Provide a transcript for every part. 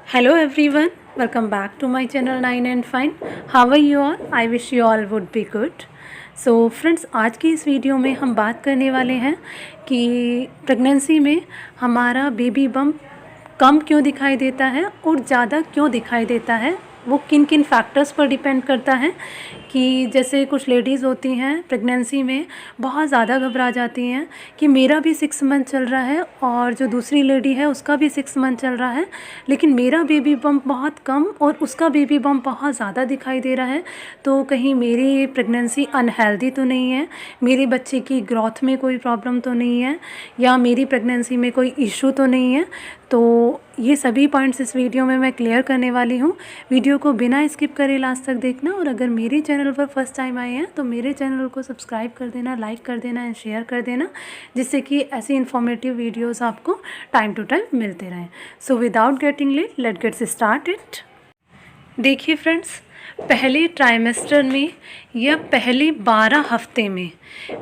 Hello everyone, welcome back to my channel 9 and Fine. How are you all? I wish you all would be good. So friends, आज की इस video में हम बात करने वाले हैं कि प्रेगनेंसी में हमारा बेबी बम्प कम क्यों दिखाई देता है और ज़्यादा क्यों दिखाई देता है। वो किन किन फैक्टर्स पर डिपेंड करता है कि जैसे कुछ लेडीज़ होती हैं प्रेगनेंसी में बहुत ज़्यादा घबरा जाती हैं कि मेरा भी 6 मंथ चल रहा है और जो दूसरी लेडी है उसका भी 6 मंथ चल रहा है, लेकिन मेरा बेबी बम्प बहुत कम और उसका बेबी बम्प बहुत ज़्यादा दिखाई दे रहा है। तो कहीं मेरी प्रेगनेंसी अनहेल्दी तो नहीं है, मेरे बच्चे की ग्रोथ में कोई प्रॉब्लम तो नहीं है, या मेरी प्रेगनेंसी में कोई इशू तो नहीं है। तो ये सभी पॉइंट्स इस वीडियो में मैं क्लियर करने वाली हूँ। वीडियो को बिना स्किप करे लास्ट तक देखना, और अगर मेरे चैनल पर फर्स्ट टाइम आए हैं तो मेरे चैनल को सब्सक्राइब कर देना, लाइक कर देना एंड शेयर कर देना, जिससे कि ऐसी इन्फॉर्मेटिव वीडियोस आपको टाइम टू टाइम मिलते रहें। So without getting late, let gets started. देखिए फ्रेंड्स, पहले ट्राइमेस्टर में या पहले 12 हफ्ते में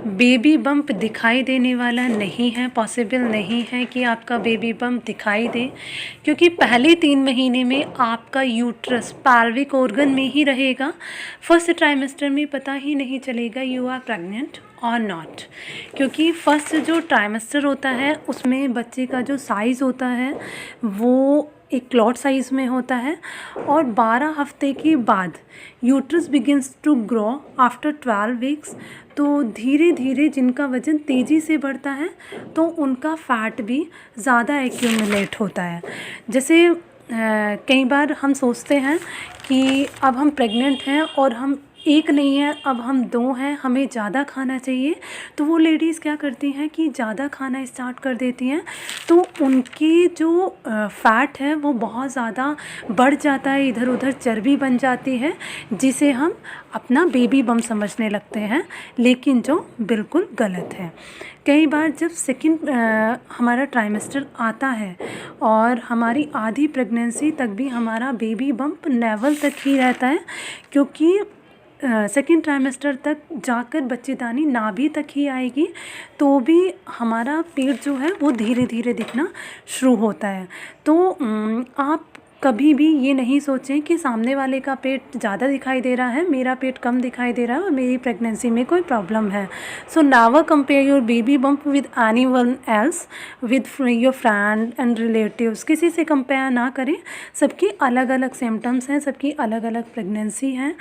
बेबी बम्प दिखाई देने वाला नहीं है, पॉसिबल नहीं है कि आपका बेबी बम्प दिखाई दे, क्योंकि पहले 3 महीने में आपका यूट्रस पैल्विक ऑर्गन में ही रहेगा। फर्स्ट ट्राइमेस्टर में पता ही नहीं चलेगा यू आर प्रेग्नेंट और नॉट, क्योंकि फर्स्ट जो ट्राइमेस्टर होता है उसमें बच्चे का जो साइज़ होता है वो एक क्लॉट साइज़ में होता है, और 12 हफ्ते के बाद uterus begins to grow after 12 weeks. तो धीरे धीरे जिनका वज़न तेज़ी से बढ़ता है तो उनका फ़ैट भी ज़्यादा एक्यूमुलेट होता है। जैसे कई बार हम सोचते हैं कि अब हम प्रेग्नेंट हैं और हम एक नहीं है, अब हम 2 हैं, हमें ज़्यादा खाना चाहिए। तो वो लेडीज़ क्या करती हैं कि ज़्यादा खाना स्टार्ट कर देती हैं, तो उनकी जो फ़ैट है वो बहुत ज़्यादा बढ़ जाता है, इधर उधर चर्बी बन जाती है, जिसे हम अपना बेबी बम्प समझने लगते हैं, लेकिन जो बिल्कुल गलत है। कई बार जब सेकंड हमारा ट्राइमेस्टर आता है और हमारी आधी प्रेगनेंसी तक भी हमारा बेबी बम्प लेवल तक ही रहता है, क्योंकि सेकेंड ट्राइमेस्टर तक जाकर बच्चेदानी नाभि तक ही आएगी, तो भी हमारा पेट जो है वो धीरे धीरे दिखना शुरू होता है। तो आप कभी भी ये नहीं सोचें कि सामने वाले का पेट ज़्यादा दिखाई दे रहा है, मेरा पेट कम दिखाई दे रहा है और मेरी प्रेगनेंसी में कोई प्रॉब्लम है। So never compare your baby bump with anyone else, with your friend and relatives. किसी से कंपेयर ना करें, सबकी अलग अलग सिम्टम्स हैं, सबकी अलग अलग प्रेगनेंसी हैं,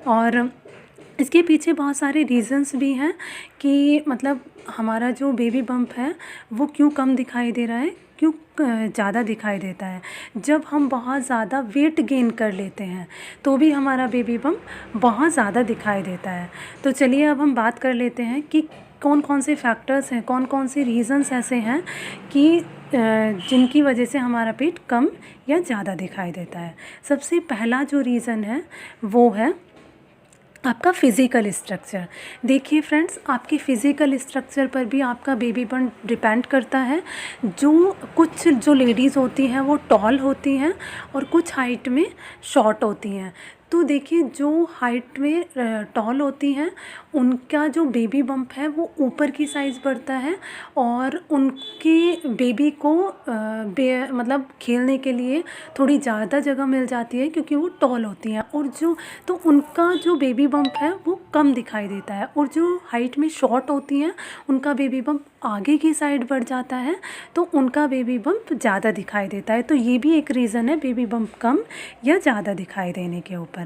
और इसके पीछे बहुत सारे रीज़न्स भी हैं कि मतलब हमारा जो बेबी बम्प है वो क्यों कम दिखाई दे रहा है, क्यों ज़्यादा दिखाई देता है। जब हम बहुत ज़्यादा वेट गेन कर लेते हैं तो भी हमारा बेबी बम्प बहुत ज़्यादा दिखाई देता है। तो चलिए अब हम बात कर लेते हैं कि कौन कौन से फैक्टर्स हैं, कौन कौन से रीज़न्स ऐसे हैं कि जिनकी वजह से हमारा पेट कम या ज़्यादा दिखाई देता है। सबसे पहला जो रीज़न है वो है आपका फ़िज़िकल स्ट्रक्चर। देखिए फ्रेंड्स, आपके फ़िज़िकल स्ट्रक्चर पर भी आपका बेबी बम्प डिपेंड करता है। कुछ जो लेडीज़ होती हैं वो टॉल होती हैं और कुछ हाइट में शॉर्ट होती हैं। तो देखिए, जो हाइट में टॉल होती हैं उनका जो बेबी बम्प है वो ऊपर की साइज़ बढ़ता है, और उनकी बेबी को मतलब खेलने के लिए थोड़ी ज़्यादा जगह मिल जाती है, क्योंकि वो टॉल होती हैं। और तो उनका जो बेबी बम्प है वो कम दिखाई देता है, और जो हाइट में शॉर्ट होती हैं उनका बेबी बम्प आगे की साइड बढ़ जाता है, तो उनका बेबी बम्प ज़्यादा दिखाई देता है। तो ये भी एक रीज़न है बेबी बम्प कम या ज़्यादा दिखाई देने के ऊपर।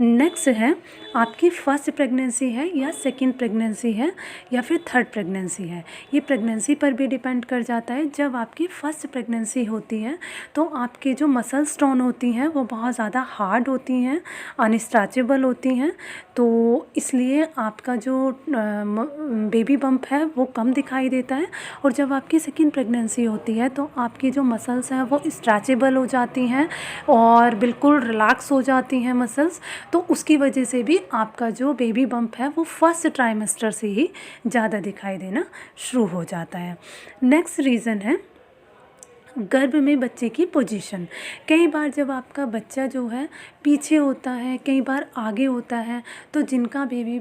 नेक्स्ट है, आपकी फर्स्ट प्रेगनेंसी है या सेकंड प्रेगनेंसी है या फिर थर्ड प्रेगनेंसी है, ये प्रेगनेंसी पर भी डिपेंड कर जाता है। जब आपकी फर्स्ट प्रेगनेंसी होती है तो आपके जो मसल स्टोन होती हैं वो बहुत ज़्यादा हार्ड होती हैं, अनस्ट्रेचेबल होती हैं, तो इसलिए आपका जो बेबी बम्प है वो कम दिखाई देता है। और जब आपकी सेकंड प्रेगनेंसी होती है तो आपकी जो मसल्स हैं वो स्ट्रेचेबल हो जाती हैं और बिल्कुल रिलैक्स हो जाती हैं मसल्स, तो उसकी वजह से भी आपका जो बेबी बम्प है वो फर्स्ट ट्राइमेस्टर से ही ज़्यादा दिखाई देना शुरू हो जाता है। नेक्स्ट रीज़न है गर्भ में बच्चे की पोजीशन। कई बार जब आपका बच्चा जो है पीछे होता है, कई बार आगे होता है, तो जिनका बेबी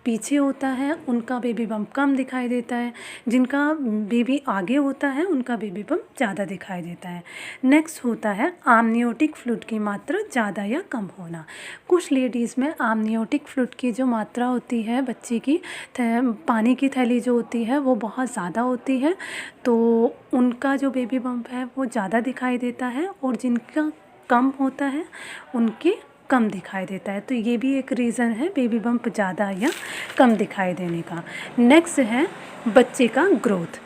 पीछे होता है उनका बेबी बम्प कम दिखाई देता है, जिनका बेबी आगे होता है उनका बेबी बम्प ज़्यादा दिखाई देता है। नेक्स्ट होता है आमनियोटिक फ्लूइड की मात्रा ज़्यादा या कम होना। कुछ लेडीज़ में आमनियोटिक फ्लूइड की जो मात्रा होती है बच्चे की पानी की थैली जो होती है वो बहुत ज़्यादा होती है, तो उनका जो बेबी बम्प है वो ज़्यादा दिखाई देता है, और जिनका कम होता है उनके कम दिखाई देता है। तो ये भी एक रीज़न है बेबी बम्प ज़्यादा या कम दिखाई देने का। नेक्स्ट है बच्चे का ग्रोथ।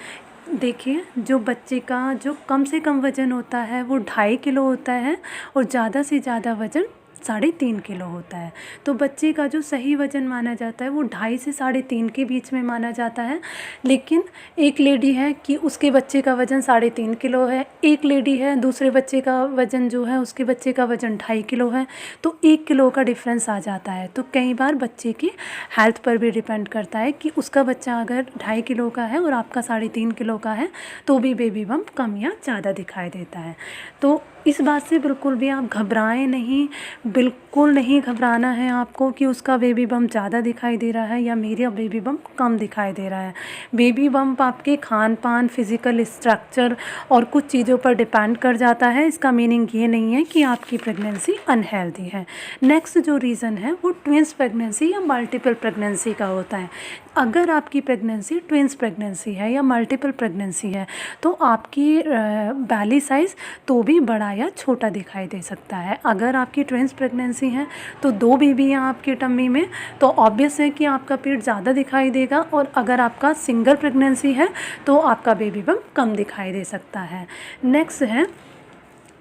देखिए, जो बच्चे का जो कम से कम वज़न होता है वो 2.5 किलो होता है, और ज़्यादा से ज़्यादा वज़न 3.5 किलो होता है। तो बच्चे का जो सही वज़न माना जाता है वो 2.5 से 3.5 के बीच में माना जाता है। लेकिन एक लेडी है कि उसके बच्चे का वज़न 3.5 किलो है, एक लेडी है दूसरे बच्चे का वज़न जो है उसके बच्चे का वज़न 2.5 किलो है, तो 1 किलो का डिफरेंस आ जाता है। तो कई बार बच्चे की हेल्थ पर भी डिपेंड करता है कि उसका बच्चा अगर 2.5 किलो का है और आपका 3.5 किलो का है तो भी बेबी बम्प कम या ज़्यादा दिखाई देता है। तो इस बात से बिल्कुल भी आप घबराएं नहीं, बिल्कुल नहीं घबराना है आपको कि उसका बेबी बम्प ज़्यादा दिखाई दे रहा है या मेरा बेबी बम्प कम दिखाई दे रहा है। बेबी बम्प आपके खान पान, फिज़िकल स्ट्रक्चर और कुछ चीज़ों पर डिपेंड कर जाता है। इसका मीनिंग ये नहीं है कि आपकी प्रेगनेंसी अनहेल्दी है। नेक्स्ट जो रीज़न है वो ट्विंस प्रेगनेंसी या मल्टीपल प्रेगनेंसी का होता है। अगर आपकी प्रेगनेंसी ट्विंस प्रेगनेंसी है या मल्टीपल प्रेगनेंसी है तो आपकी बैली साइज़ तो भी बड़ा या छोटा दिखाई दे सकता है। अगर आपकी ट्विंस प्रेगनेंसी है तो 2 बेबी हैं आपकी टम्मी में, तो ऑब्वियस है कि आपका पेट ज़्यादा दिखाई देगा, और अगर आपका सिंगल प्रेगनेंसी है तो आपका बेबी बम्प कम दिखाई दे सकता है। नेक्स्ट है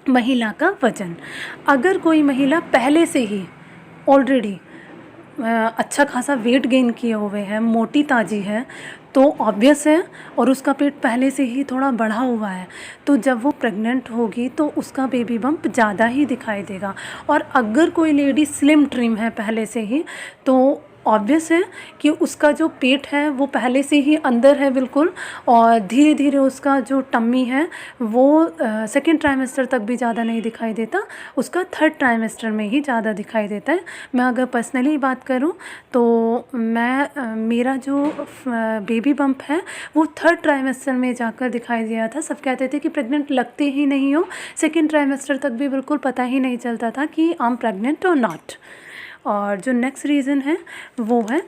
महिला का वज़न। अगर कोई महिला पहले से ही ऑलरेडी अच्छा खासा वेट गेन किए हुए हैं, मोटी ताजी है, तो ऑब्वियस है, और उसका पेट पहले से ही थोड़ा बढ़ा हुआ है, तो जब वो प्रेग्नेंट होगी तो उसका बेबी बम्प ज़्यादा ही दिखाई देगा। और अगर कोई लेडी स्लिम ट्रिम है पहले से ही तो ऑब्वियस है कि उसका जो पेट है वो पहले से ही अंदर है बिल्कुल, और धीरे धीरे उसका जो टम्मी है वो सेकेंड ट्राइमेस्टर तक भी ज़्यादा नहीं दिखाई देता, उसका थर्ड ट्राइमेस्टर में ही ज़्यादा दिखाई देता है। मैं अगर पर्सनली बात करूं तो मेरा जो बेबी बम्प है वो थर्ड ट्राइमेस्टर में जाकर दिखाई दिया था। सब कहते थे कि प्रेग्नेंट लगते ही नहीं हो, सेकेंड ट्राइमेस्टर तक भी बिल्कुल पता ही नहीं चलता था कि आई एम प्रेग्नेंट और नॉट। और जो नेक्स्ट रीज़न है वो है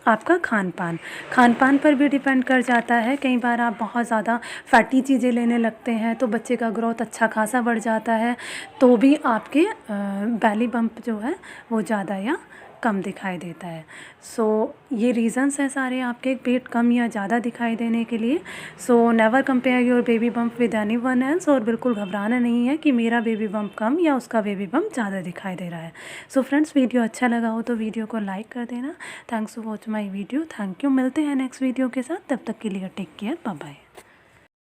आपका खान पान। खान पान पर भी डिपेंड कर जाता है। कई बार आप बहुत ज़्यादा फैटी चीज़ें लेने लगते हैं तो बच्चे का ग्रोथ अच्छा खासा बढ़ जाता है, तो भी आपके बैली बम्प जो है वो ज़्यादा या कम दिखाई देता है। सो ये रीज़न्स हैं सारे आपके पेट कम या ज़्यादा दिखाई देने के लिए। So never compare your baby bump with any one else, और बिल्कुल घबराना नहीं है कि मेरा बेबी बम्प कम या उसका बेबी बम्प ज़्यादा दिखाई दे रहा है। सो फ्रेंड्स, वीडियो अच्छा लगा हो तो वीडियो को लाइक कर देना। Thanks for watch my video. Thank you. मिलते हैं नेक्स्ट वीडियो के साथ, तब तक के लिए टेक केयर, बाय बाय।